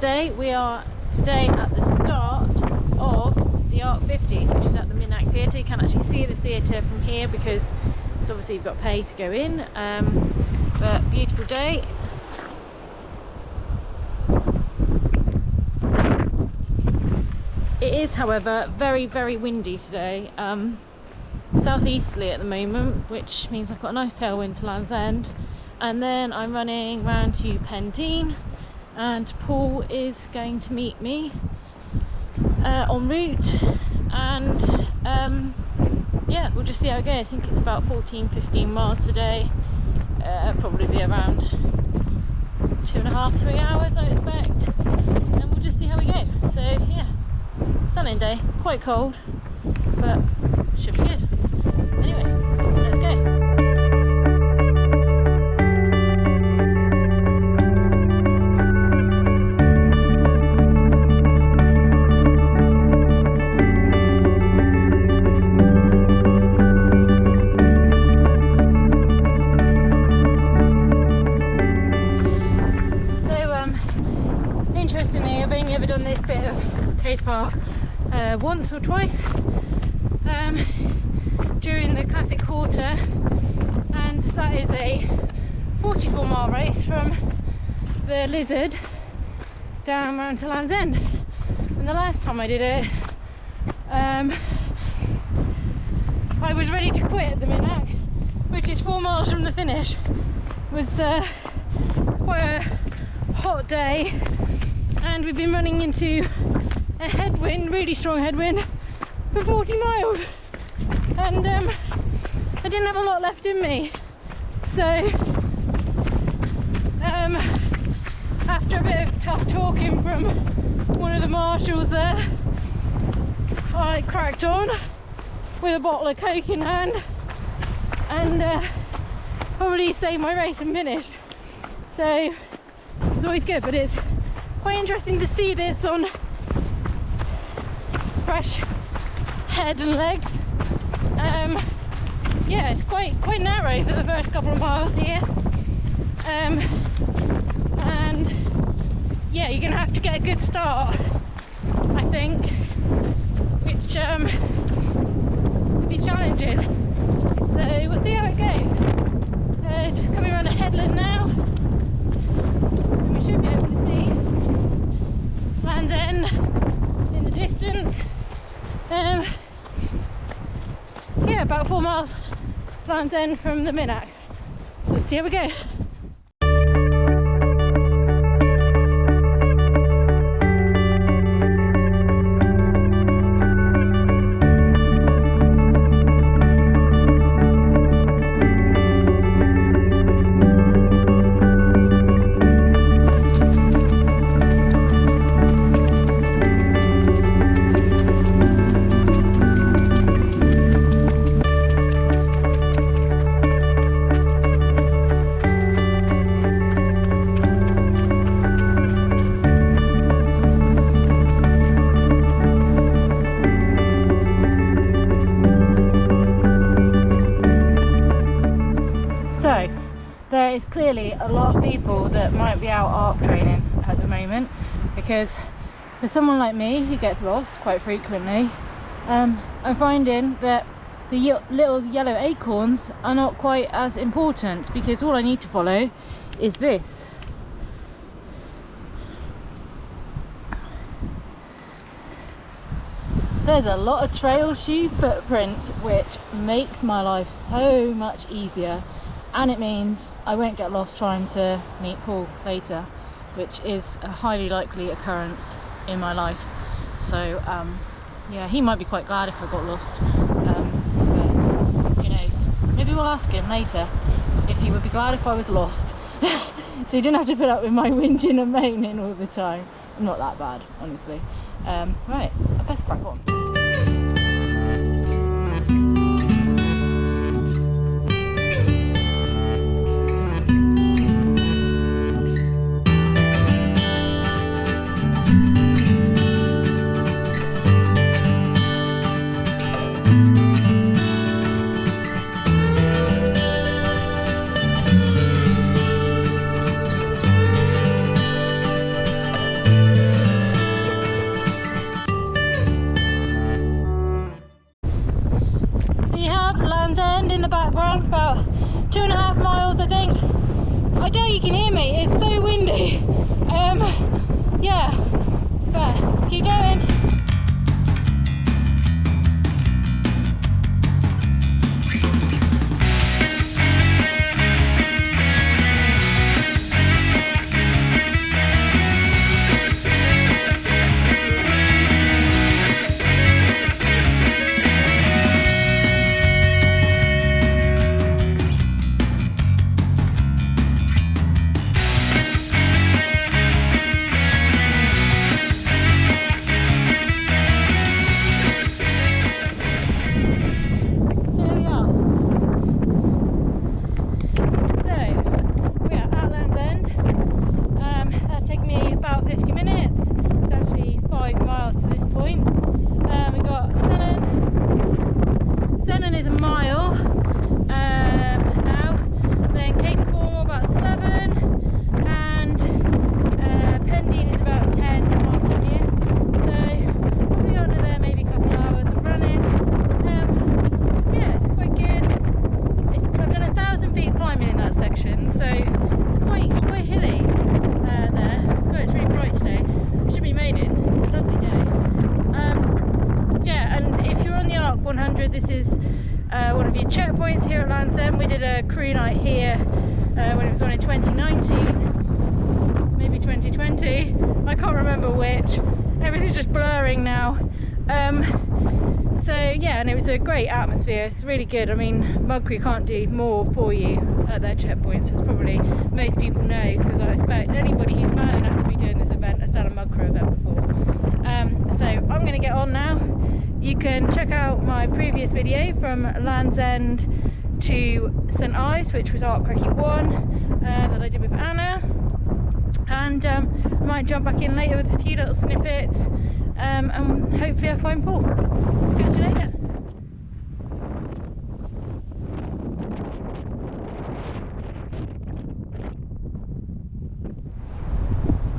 Wednesday. We are today at the start of the Arc 50, which is at the Minack Theatre. You can't actually see the theatre from here because it's obviously you've got to pay to go in, but beautiful day. It is, however, very, very windy today. Southeasterly at the moment, which means I've got a nice tailwind to Land's End, and then I'm running round to Pendeen, and Paul is going to meet me en route, and yeah, we'll just see how it goes. I think it's about 14-15 miles today, probably be around 2.5-3 hours I expect, and we'll just see how we go. So yeah, stunning day, quite cold, but should be good. Anyway, let's go. Interestingly, I've only ever done this bit of coast path once or twice during the classic quarter, and that is a 44-mile race from the Lizard down round to Land's End. And the last time I did it, I was ready to quit at the Minack, which is 4 miles from the finish. It was quite a hot day, and we've been running into a headwind, really strong headwind, for 40 miles, and I didn't have a lot left in me, so after a bit of tough talking from one of the marshals there, I cracked on with a bottle of Coke in hand, and probably saved my race and finished. So it's always good, but it's quite interesting to see this on fresh head and legs. Yeah, it's quite narrow for the first couple of miles here, and yeah, you're gonna have to get a good start, I think, which will be challenging. So we'll see how it goes. Just coming around a headland now, and we should be able to see Land's End in the distance. Yeah, about 4 miles Land's End from the Minack. So let's see how we go. So there is clearly a lot of people that might be out ARC training at the moment, because for someone like me who gets lost quite frequently, I'm finding that the little yellow acorns are not quite as important, because all I need to follow is this. There's a lot of trail shoe footprints, which makes my life so much easier, and it means I won't get lost trying to meet Paul later, which is a highly likely occurrence in my life. So yeah, he might be quite glad if I got lost, but who knows, maybe we'll ask him later if he would be glad if I was lost. So he didn't have to put up with my whinging and moaning all the time. I'm not that bad, honestly. Right, I best crack on. I doubt you can hear me, it's so windy. Yeah, but let's keep going. This is one of your checkpoints here at Land's End. We did a crew night here when it was on in 2019, maybe 2020. I can't remember which. Everything's just blurring now. So yeah, and it was a great atmosphere. It's really good. I mean, MUDCREWS can't do more for you at their checkpoints, as probably most people know, because I expect anybody who's mad enough to be doing this event has done a MUDCREWS event before. So I'm going to get on now. You can check out my previous video from Land's End to St Ives, which was Arc Recce 1 that I did with Anna, and I might jump back in later with a few little snippets, and hopefully I'll find Paul. I'll catch you later.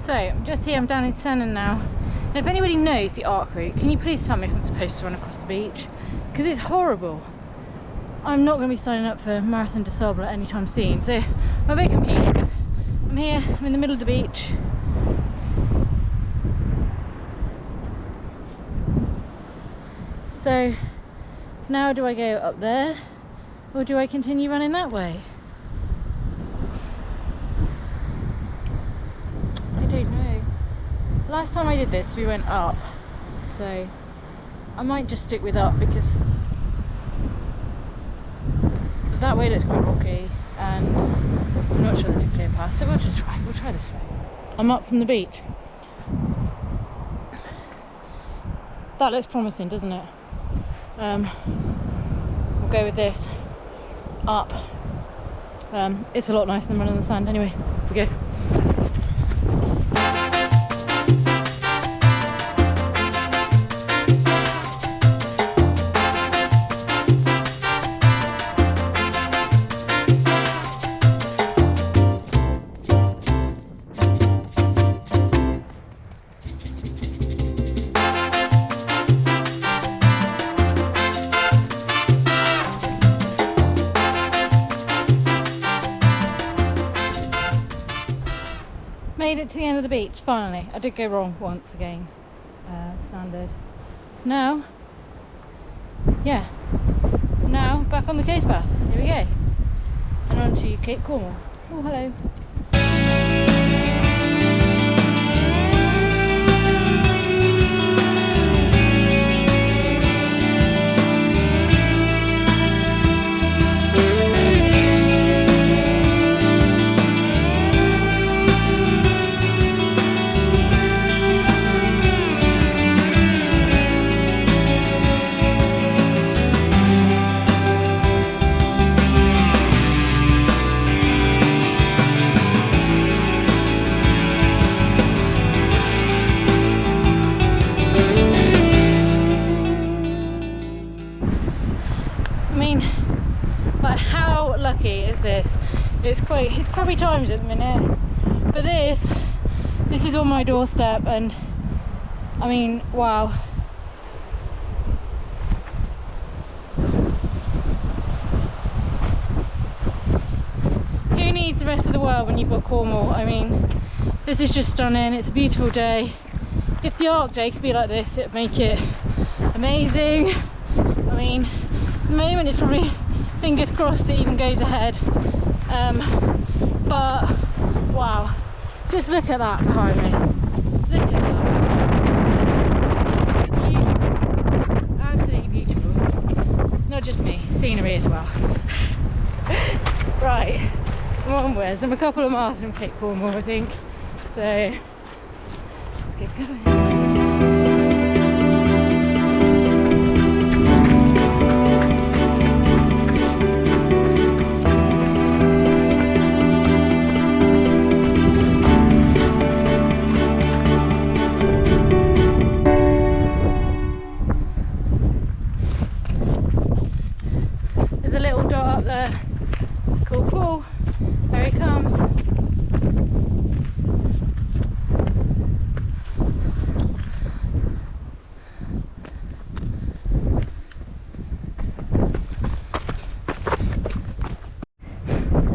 So I'm just here, I'm down in Sennen now. And if anybody knows the arc route, can you please tell me if I'm supposed to run across the beach? Because it's horrible. I'm not going to be signing up for Marathon des Sables anytime soon, so I'm a bit confused because I'm here, I'm in the middle of the beach. So now do I go up there or do I continue running that way? I don't know. Last time I did this we went up, so I might just stick with up because that way looks quite rocky and I'm not sure there's a clear path, so we'll try this way. I'm up from the beach. That looks promising, doesn't it? We'll go with this. Up. It's a lot nicer than running in the sand. Anyway, here we go. Made it to the end of the beach, finally. I did go wrong once again, standard. So now, yeah, now back on the coast path. Here we go. And on to Cape Cornwall. Oh, hello. How lucky is this? It's crappy times at the minute, but this is on my doorstep, and I mean, wow. Who needs beats the rest of the world when you've got Cornwall. I mean, this is just stunning. It's a beautiful day. If the Arc Day could be like this, it'd make it amazing. I mean, at the moment it's probably fingers crossed it even goes ahead. But wow, just look at that behind me. Look at that. Beautiful. Absolutely beautiful. Not just me, scenery as well. Right, I'm onwards. I'm a couple of miles from Cape Cornwall, I think. So let's get going. There's a little dot up there. It's called Paul. There he comes.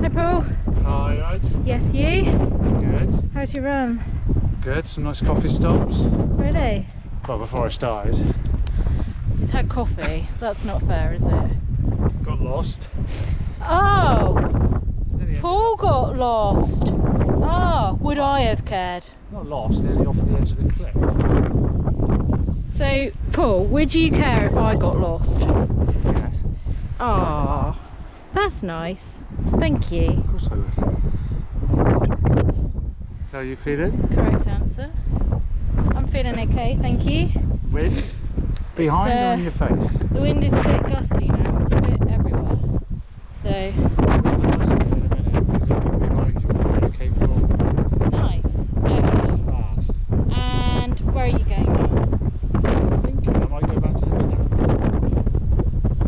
Hi Paul. Hi, right? Yes, you? Good. How's your run? Good. Some nice coffee stops. Really? Well, before I started. He's had coffee. That's not fair, is it? Got lost. Oh! Paul got lost. Oh, would I have cared? Not lost, nearly off the edge of the cliff. So, Paul, would you care if I got lost? Yes. Oh, that's nice. Thank you. Of course I would. So how you feeling? Correct answer. I'm feeling okay, thank you. Wind? Behind or in your face? The wind is a bit gusty now, it's a bit everywhere. So, Cape Cornwall. nice. Excellent. Fast. And where are you going now? I'm thinking I might go back to the Minack.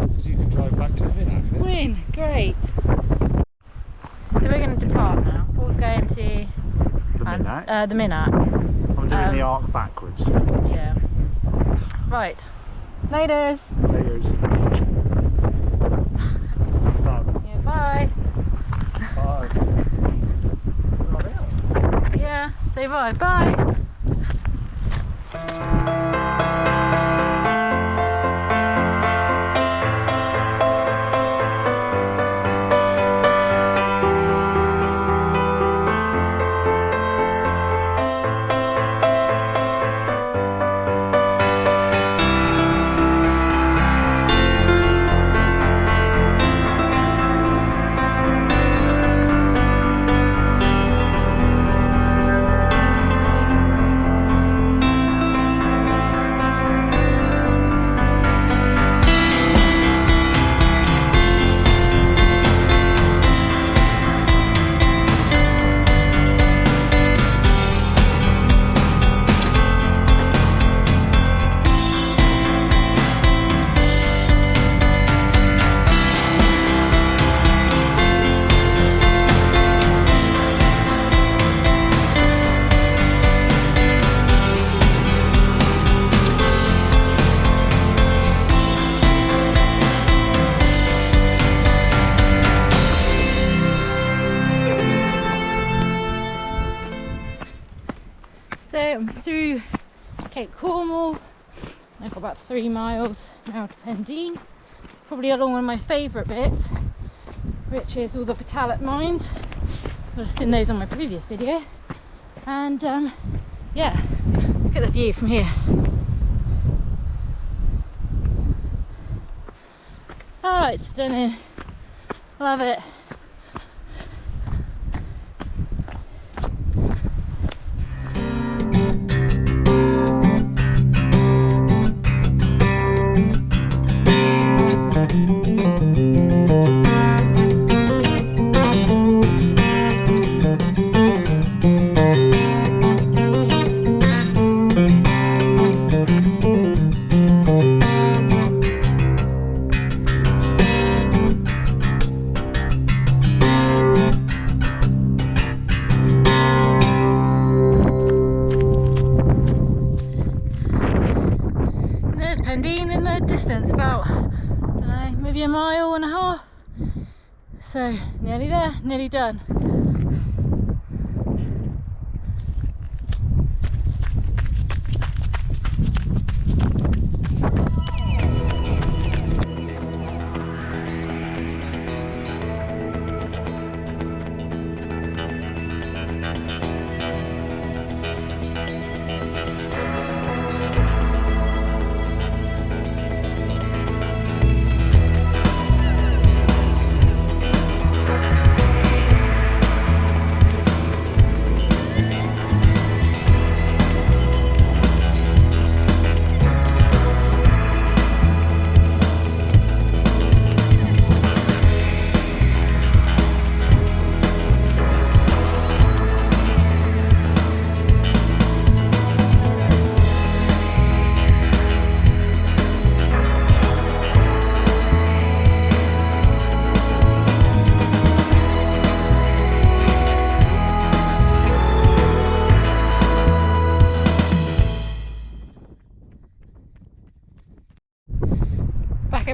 Because you can drive back to the Minack. Win, great. So we're going to depart now. Paul's going to The Minack? the Minack. I'm doing the arc backwards. Yeah. Right. Laters. Layers. Yeah, bye. Bye. Yeah, say bye. Bye. So I'm through Cape Cornwall. I've got about 3 miles now to Pendeen. Probably along one of my favourite bits, which is all the Beaut mines. I've seen those on my previous video. And yeah, look at the view from here. Oh, it's stunning. Love it. Pendeen in the distance, about, I don't know, maybe 1.5 miles. So nearly there, nearly done.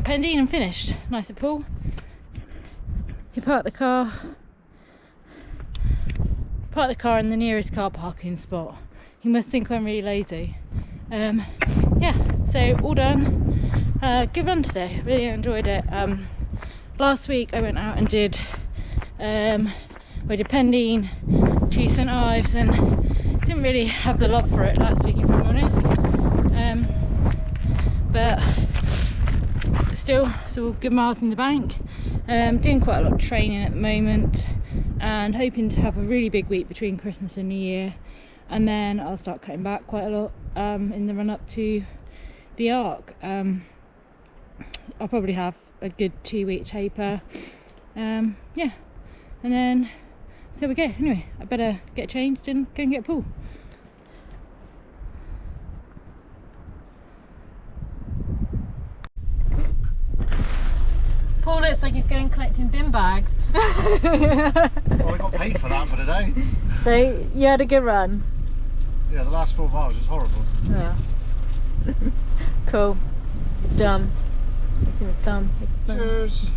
Pendeen and finished. Nice at pool. He parked the car in the nearest car parking spot. He must think I'm really lazy. Yeah, so all done. Good run today, really enjoyed it. Last week I went out and did Pendeen, 2 St Ives, and didn't really have the love for it last week if I'm honest. But still good miles in the bank. Doing quite a lot of training at the moment and hoping to have a really big week between Christmas and New Year, and then I'll start cutting back quite a lot in the run up to the Arc. I'll probably have a good 2-week taper. Yeah, and then so we go. Anyway, I better get changed and go and get a pool. Paul looks like he's going collecting bin bags. Well, I got paid for that for today. So you had a good run? Yeah, the last 4 miles was horrible. Yeah. Cool. Done. Thumb. Cheers.